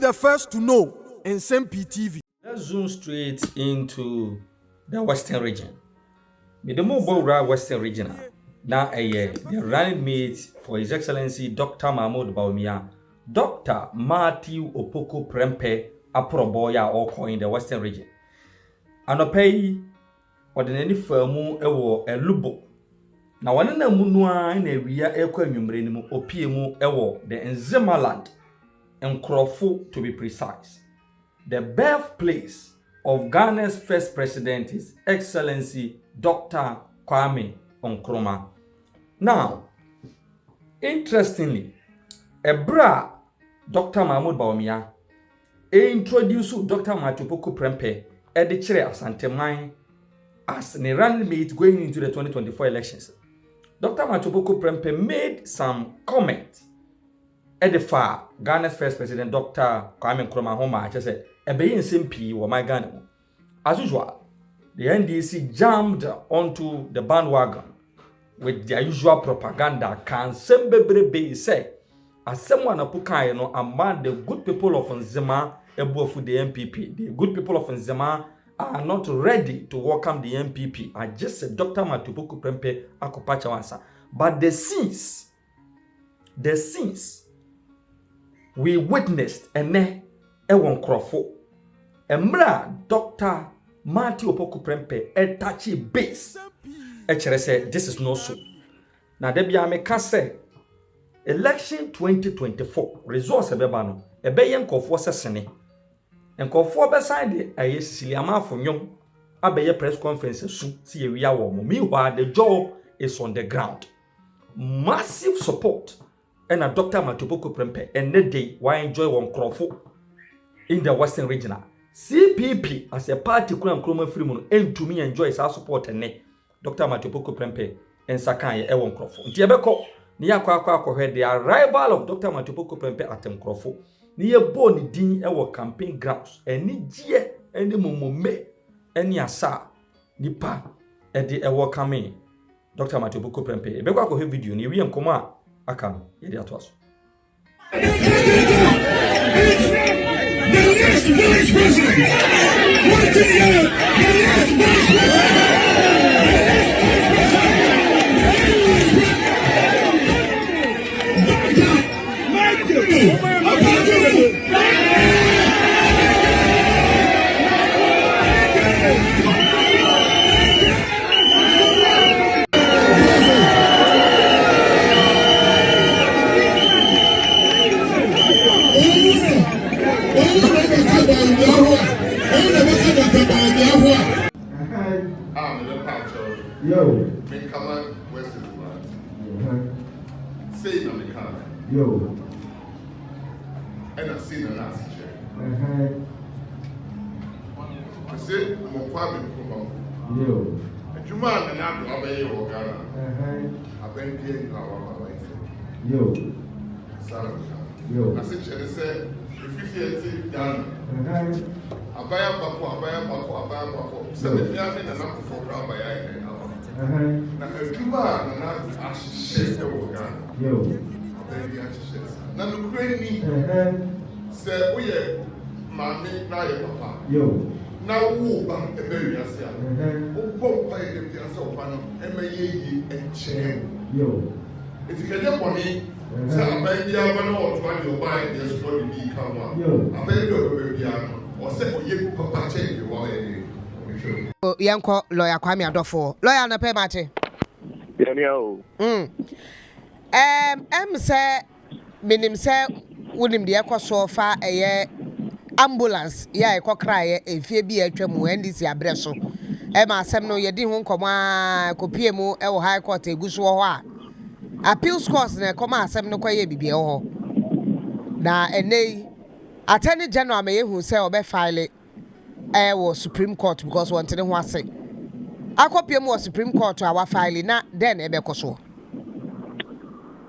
the first to know. Nsem-Pii TV. Let's zoom straight into the Western region. With the mobile Western region, now the running mate for His Excellency Dr. Mahmoud Bawumia, Dr. Matthew Opoku Prempeh Aproboya Oko in the Western region. Anopei ordinary firmu ewo elubo. Na wane na munua na ewia ekwa anwumre ni mu opie mu ewo the Nsem-Land, Nkroful to be precise. The birthplace of Ghana's first president, His Excellency Dr. Nkrumah. Now, interestingly, Ebra Dr. Mahmoud Bawumia introduced Dr. Matthew Opoku Prempeh Edichere Asanteman as a running mate going into the 2024 elections. Dr. Matthew Opoku Prempeh made some comments at the far Ghana's first president, Dr. Nkrumah Homa, just said, Nsem-Pii or my Ghana. As usual, the NDC jammed onto the bandwagon with their usual propaganda. Can Nsem-Pii say, as someone apukai no among the good people of Nzema ebuofu the NPP. The good people of Nzema are not ready to welcome the NPP. I just said Dr. Matthew Opoku Prempeh akopacha wansa. But the scenes we witnessed ene ewon Nkroful. Emra Dr. Matthew Opoku Prempeh etachi base. Echere say this is not so. Na debia me ka say election 2024 results ebeba no ebeye Nkroful sesene. Nkroful be side aye Siciliama Afonyom abeye press conference su si ye wia wo. Meanwhile the job is on the ground. Massive support and a Dr. Matthew Opoku Prempeh and the day why enjoy one Nkroful in the Western region. CPP as a party kura Nkrumah free mono and to me enjoys our support and Dr. Matthew Opoku Prempeh and Sakan Ewon Nkroful. Ntiebeko ni akwa the arrival of Dr. Matthew Opoku Prempeh at Nkroful. Ni yebo ni din ewo campaign grounds and ni jie eni momome eni asa nipa edi ewo kame Dr. Matthew Opoku Prempeh. Ebeko akwa video ni wi nkoma aka yedi atwaso. The next vice president, what the next vice Yo. Make come West is say no me come. Yo. And I see the last chair. I say mo kwa me Nkrumah. Yo. Adwuma na do abaye wo Ghana. Abenpie na wa ma Yo. Sorry. Yo. I say chere say efficiency Ghana. Abaya bako. Say me na Napo for abaya. Na adwuma na ahye wo Ghana. Yo. Abaye ahye. Na no krani. Say oye mami na ye papa. Yo. Na wo ba ebe wiase a. Wo bom pa ye dem ase opa no emeye enche. Yo. Etikaje kwani say abaye bia ba na o twa de oba ye so de bi ka wa. Yo. Abaye do be bia no. O say oye papa che de wo ye. Yanko lawyer Kwame Adofo. Lawyer na pay mate. Say minim say wonim de ekoso fa ambulance ya ekokra efie bi atwa mu NDC abre so. Ma asem no yedi ho nkoma kopie mu e wo high court eguso ho a. Appeals court na ekoma asem no kwaye bibie ho. Na enei Attorney General me hu say obe file was Supreme Court because one thing was say. I copy more Supreme Court to our file na then ebe koso.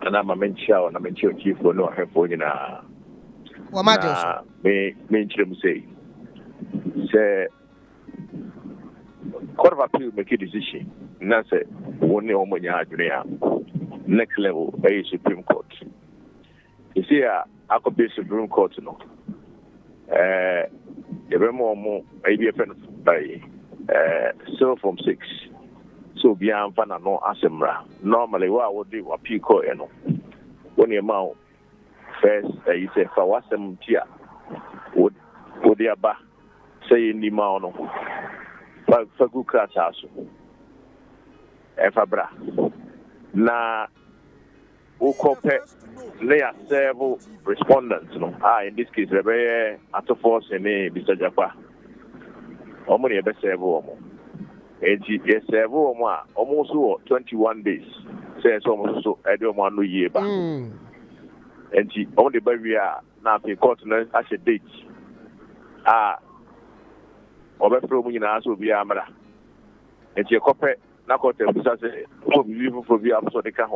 And I'm a mention, I'm a chief for no help for you now. What matters? Me say, Court of Appeal make a decision. Now say, one year when you are next level, a Supreme Court. You see, I could be Supreme Court no. more maybe a friend by still from 6. So beyond Fana no Asemra. Normally, what would do a pico, you know, when your mouth first, you say, for what's them tia would the Abba say in the Mano for good class house. Efabra na ukope layer several respondents, no. In this case, Rebbe at force and Mr. Japa. Omoni ebe several more. Yes, several more almost 21 days. Says almost so I don't want to year back. And she only baby now the court as a date. Obe from you now so be amara. And she copy na court say oh we for be so the can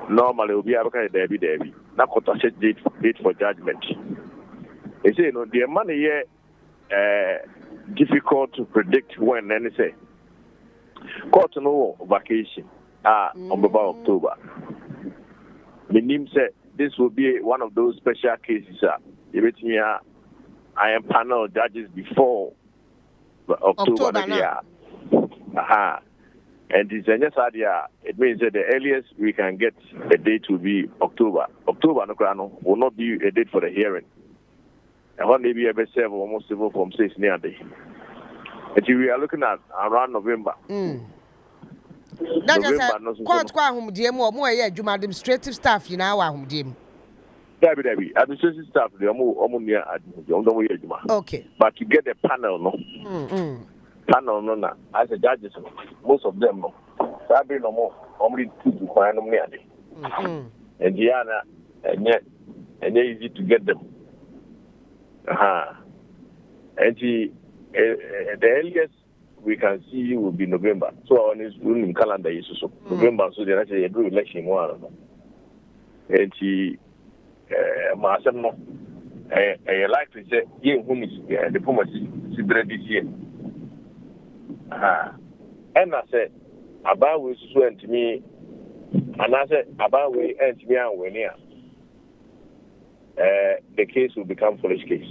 normally will be able to Debbie. Na court set date for judgment. They say no the money here difficult to predict when any say court no vacation on about October. The name said this will be one of those special cases. I am panel judges before October. And it's just idea. It means that the earliest we can get a date will be October. October will not be a date for the hearing. And one may be a best serve almost civil from 6 near day. And we are looking at around November. That just court home DM or more administrative staff, you know, DM. Debbie, administrative staff, they are more near okay. But you get a panel, no? Panel, no, as a judges, most of them, no. Sabi no more, only 2 to find them near day. And Diana, and yet easy to get them. And the earliest we can see will be November. So on his ruling calendar is so November, so they actually do election one. And he Marcel no I like to say whom is diplomacy this year. And I said about we went to me and I said about we and me and when here the case will become foolish case.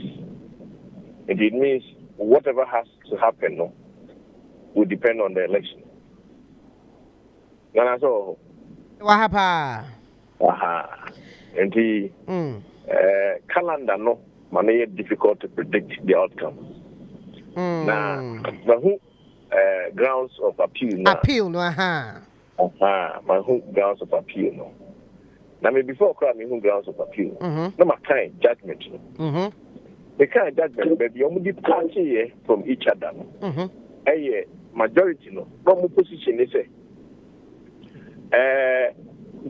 And it means whatever has to happen no will depend on the election. And I saw what happened? And the calendar no money difficult to predict the outcome. Now, but who grounds of appeal? Appeal, no, my who grounds of appeal, no. Now, me before crowd, who grounds of appeal? No, my kind judgment, no. The kind judgment, baby, you only party from each other, no. Majority, no. No position, they say.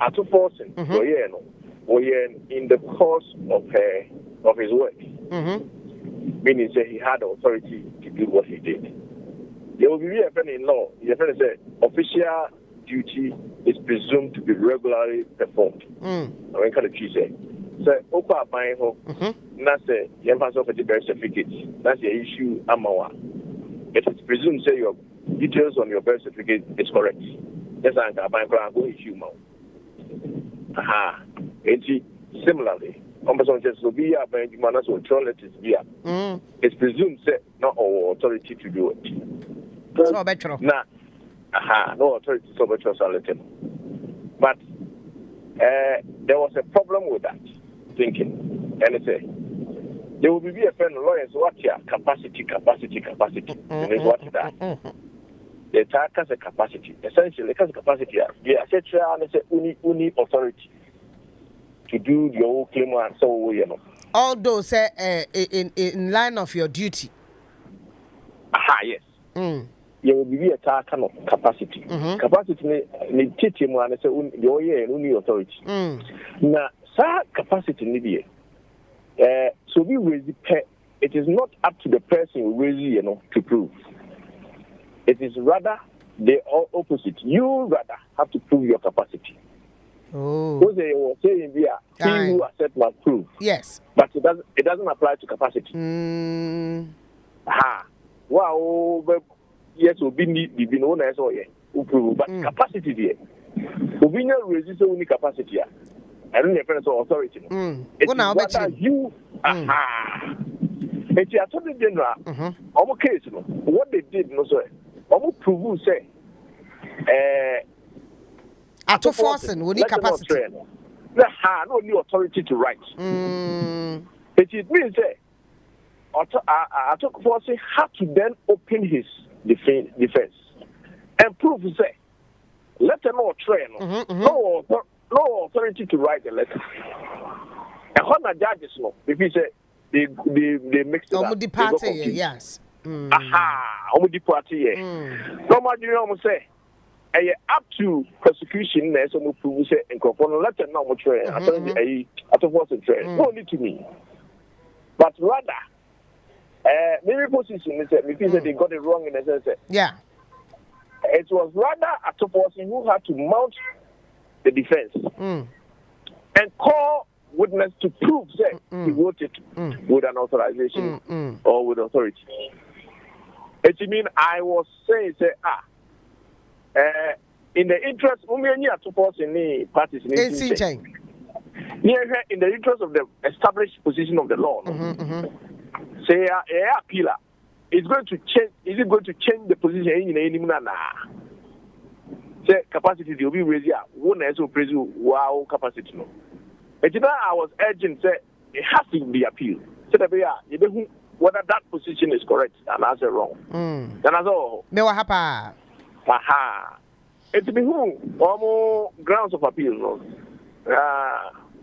At two forcing, no. In the course of his work, meaning say he had authority to do what he did. There will be a friend in law. Your friend said official duty is presumed to be regularly performed. I mean, kind of you say. So, Opa buying home. That's a pass off the birth certificate. That's the issue. Amawa. It is presumed say your details on your birth certificate is correct. Yes, I'm go issue now. Similarly, it's presumed say not all authority to do it. So better. Nah, no authority so better. But there was a problem with that thinking, and say there will be a friend of lawyers what here capacity. And what is that? The attack has a capacity. Essentially, it has a capacity. The etc. and say uni authority to do your claim and so you know. All those in line of your duty. Yes. There will be a kind of capacity. Capacity need teaching one and say uni authority. Now, capacity need so we will it is not up to the person who really to prove. It is rather the opposite. You rather have to prove your capacity. Oh. Because they were saying he who accepts must prove. Yes. But it doesn't apply to capacity. Wow, yes, will be known as prove, but capacity there. We resist only capacity. I don't have authority. It is rather you Aha. It's the Attorney General. Almost case, what they did, no sir. Almost prove say. Ato forcing, we need capacity. No new authority to write. It means that Ato forcing had to then open his defense and prove say letter no train, no authority to write the letter. And when the judges know, if he say they mixed it up. Yes. Aha, party. No matter you know say. Up to prosecution, there's some proof say Nkroful letter no more train. I told you, train. No need to me. But rather, maybe position is that because they got it wrong in the sense. Yeah. It was rather a person who had to mount the defense and call witness to prove that he voted with an authorization or with authority. It means I was saying, in the interest, in the parties, in the interest of the established position of the law, say appeal is going to change. Is it going to change the position in any manner? Say capacity will be raised. One has to praise wow capacity. No. And I was urging say it has to be appealed. So that whether that position is correct and answer wrong. Then as all. Me what happen? Aha. It's been almost grounds of appeal. No?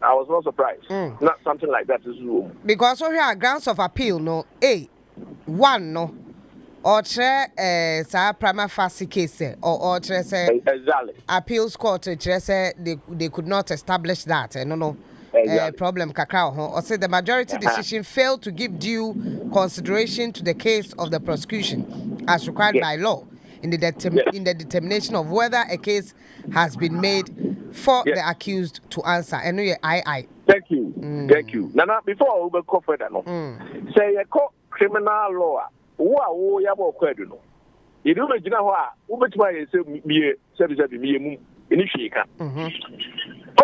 I was not surprised. Not something like that is wrong. Because we have grounds of appeal, no. One, no. Or say prima facie case, or say exactly. Appeals court say they could not establish that. No. Exactly. Problem kakao. Or say the majority decision failed to give due consideration to the case of the prosecution as required by law. In the determination of whether a case has been made for the accused to answer. And I. Thank you. Thank you. Now, before we go further, no. Say a criminal law. Who ya bo kwadu no. You do me jina ho a, wo betima ye se me mu eni hweka.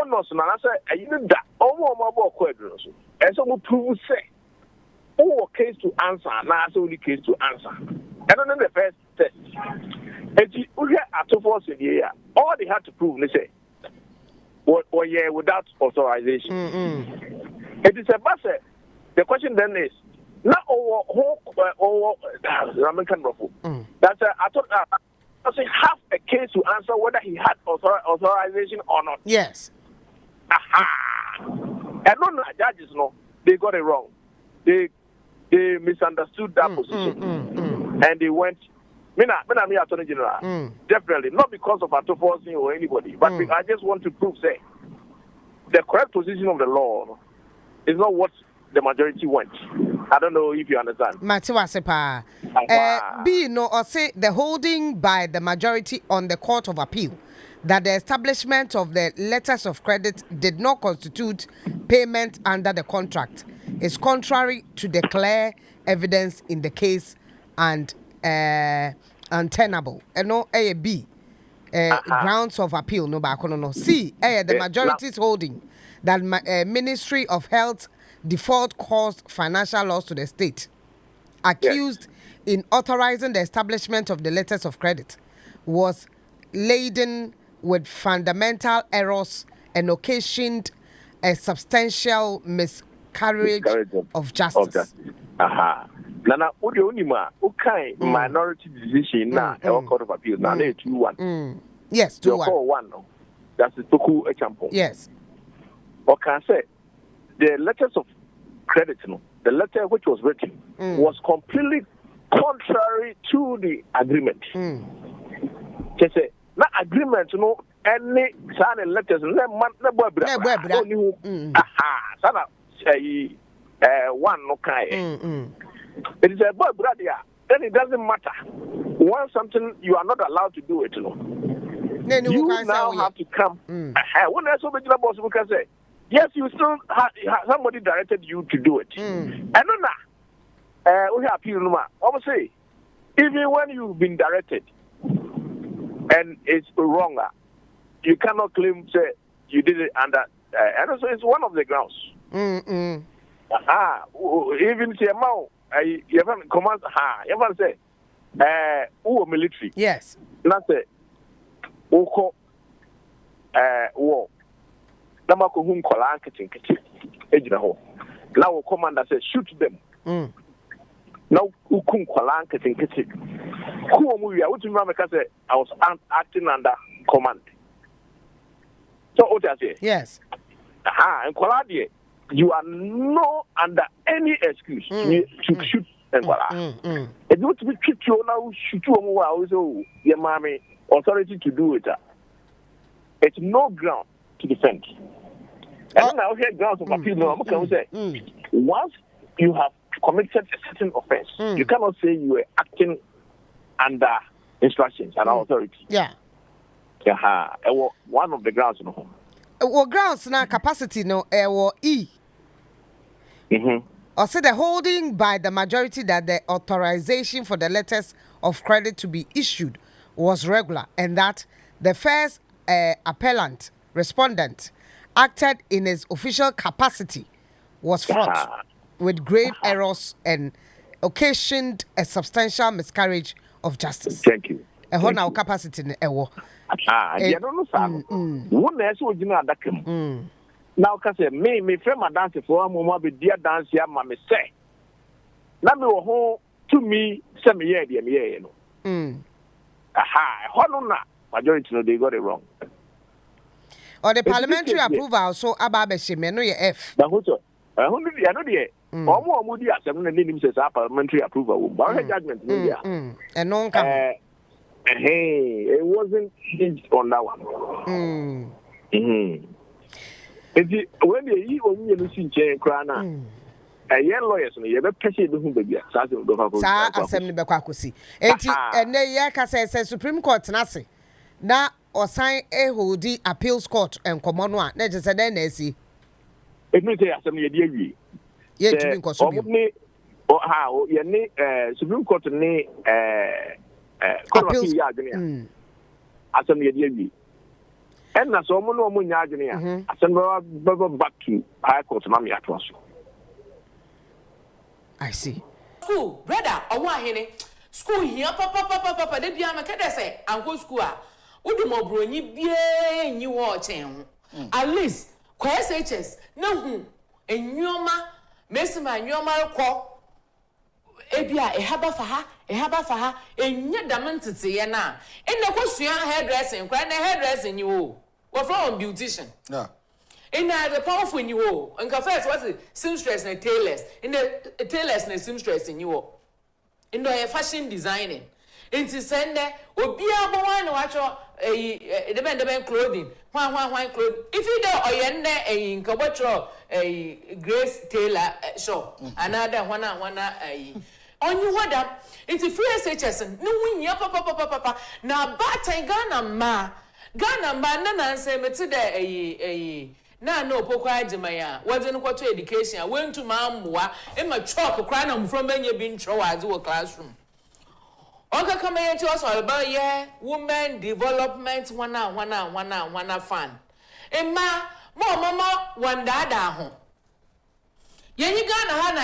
Ono so na say ayi da omo bo kwadu no so. E so mo prove say who case to answer na so only case to answer. And then the first test. And you at force in here, all they had to prove, they say, without authorization. It is a matter. The question then is, not Nkroful. That's I thought have a case to answer whether he had authorization or not. Yes. Aha. And none of the judges know they got it wrong. They misunderstood that position. And they went. Me Attorney General. Definitely not because of autoforcing or anybody, but I just want to prove say the correct position of the law is not what the majority wants. I don't know if you understand. Matiwasepa. B no or say the holding by the majority on the Court of Appeal that the establishment of the letters of credit did not constitute payment under the contract is contrary to the clear evidence in the case and untenable. No A B grounds of appeal no back no. C the majority's holding that Ministry of Health default caused financial loss to the state. Accused in authorizing the establishment of the letters of credit was laden with fundamental errors and occasioned a substantial miscarriage of justice. Aha. Nana, what do you mean? Minority decision now, Court of Appeal. Now, 2-1. Yes, 2-1. No. That's the Toku example. Yes. Or can I say, the letters of credit, no, the letter which was written was completely contrary to the agreement. Just say, not agreement, no, any signing letters, no, aha, one no kai. It is a boy brother. Then it doesn't matter. Once something you are not allowed to do it, you now have to come. When I saw the boss, we can say, yes, you still somebody directed you to do it. And then we have appeal. Obviously, even when you've been directed and it's wrong, you cannot claim say you did it under. And also, it's one of the grounds. Even say amount, you have command. You have say, who military? Yes. Not say, who war. Namako whom kola kitchen. Ejina ho. Now commander says shoot them. Now who kum kola kitchen. Who movie? I would remember because I was acting under command. So what I say? Yes. And kola you are not under any excuse to shoot and kola. If you want to be shoot you now, shoot you also your mommy authority to do it. It's no ground to defend. And now here grounds of appeal. No, I'm going to say once you have committed a certain offense, you cannot say you are acting under instructions and authority. Yeah. One of the grounds, no. Well, grounds now capacity no. E. Or say the holding by the majority that the authorization for the letters of credit to be issued was regular, and that the first appellant respondent acted in his official capacity was fraught with grave errors and occasioned a substantial miscarriage of justice. Thank you. Now capacity in ewo. I don't know, sir. One is what you know that now, because me friend my dance for a moment, be dear dance here, mammy say. Let me go home to me, some year, dear me, you know. Hold on, majority know they got it wrong. Or the parliamentary approval, so Ababeshi, no, your F. The hotel. I know the more moody as I'm going to say parliamentary approval. But judgment, and no come. Hey, it wasn't hinged on that one. When the you see Nkrumah, a young lawyers, you have a patient who be assembly Bakwakusi. And Yaka says Supreme Court Nasi. Now, or sign a holding appeals court and common one. Let us say NDC. It means assembly, dear. Yet, to be or how you Supreme Court ne appeals assembly, dear. And na so mo no mo nya adwene a asem back to high court na me atwaso. I see. School brother owo ahene school here papa de bia me kede say anko school a udu mo bronyi bia nyi wo chen at least kwa SHS na hu enwoma mesima enwoma rekọ ebia ehaba fa ha enye damantete ye na enne kwosua hairdressing kwa na hairdressing ni wo from beautician in the powerful in you and first what's it seamstress and tailors in the tailors and seamstress in you in the fashion designing into send obi abon watch the clothing one clothing if you do oyenne a nkobotro a Grace Tailor shop another one on you what up into free SHS no win ya papa na batan Ghana man na say me to the na no pokwa ajimaya wazin kwato education went to mamwa e ma chalk cry na from benye bin trowazi wo classroom oka come here to us all about women development wana fan e ma mama wanda da ho yenyi Ghana ha na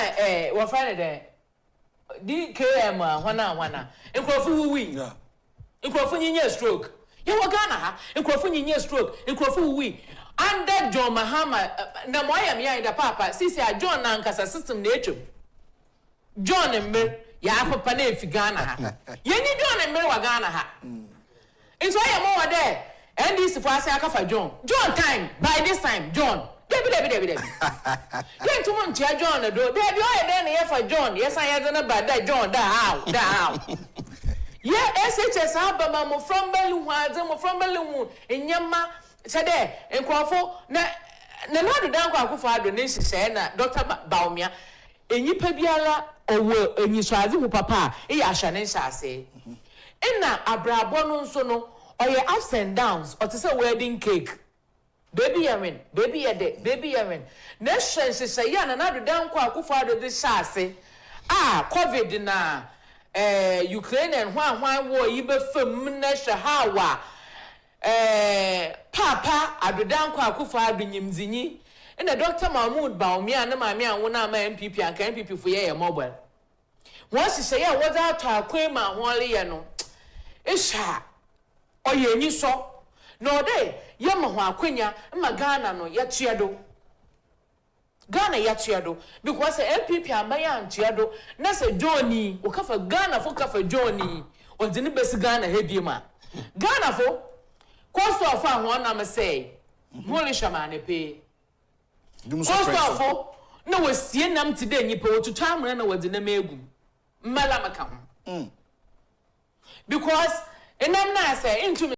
wo fa ne de DKM wana Nkroful wi Nkroful nyinya stroke ye wo Ghana ha Nkroful nyinya stroke Nkroful wi under John Mahama na moya me da papa sisi a John na nkasa system na etwem John embe ya papa na efi Ghana ha yenyi John embe wa Ghana ha nso ya mo wa there NDC for ase akafa John time by this time John Debbie. Get to Montia John, do Debbie, I then here for John. Yes, I had about that John, down. Yeah, SHS Abama from Bellu, from Bellu, in Yama, Sade, and Nkroful. Na not down Kwaku donation, said Dr. Baumia, and you Pabiala or in you Swazi, Papa, Yashan and Shase. And now, Abra Bonon Sono, or your ups and downs, or to say wedding cake. Baby Yamin. Next chance is say yan another down Kwaku father this shase. COVID na Ukraine and one war ibe fem nesha hawa. Papa adodan Kwaku father nyimzinyi And the Dr. Mahmoud Baumia and Mamma and one of my MPP and MPP for your mobile. Once you say, I was out to a queen, my Waliano. It's sharp. Or you saw. No day, Yamaha Quenya, and Magana no Yachiado. Ghana Yachiado, because the MPP and Mayan Chiado, Nasa Johnny, or Kafa Ghana for Kafa Johnny, or the best Ghana Hebima. Ghana for cost of our one, I'm say, Molishamane pay. Cost of for no was seeing them today, Nipo to time run over the Namegu. Malamakam. Because, and I'm not saying into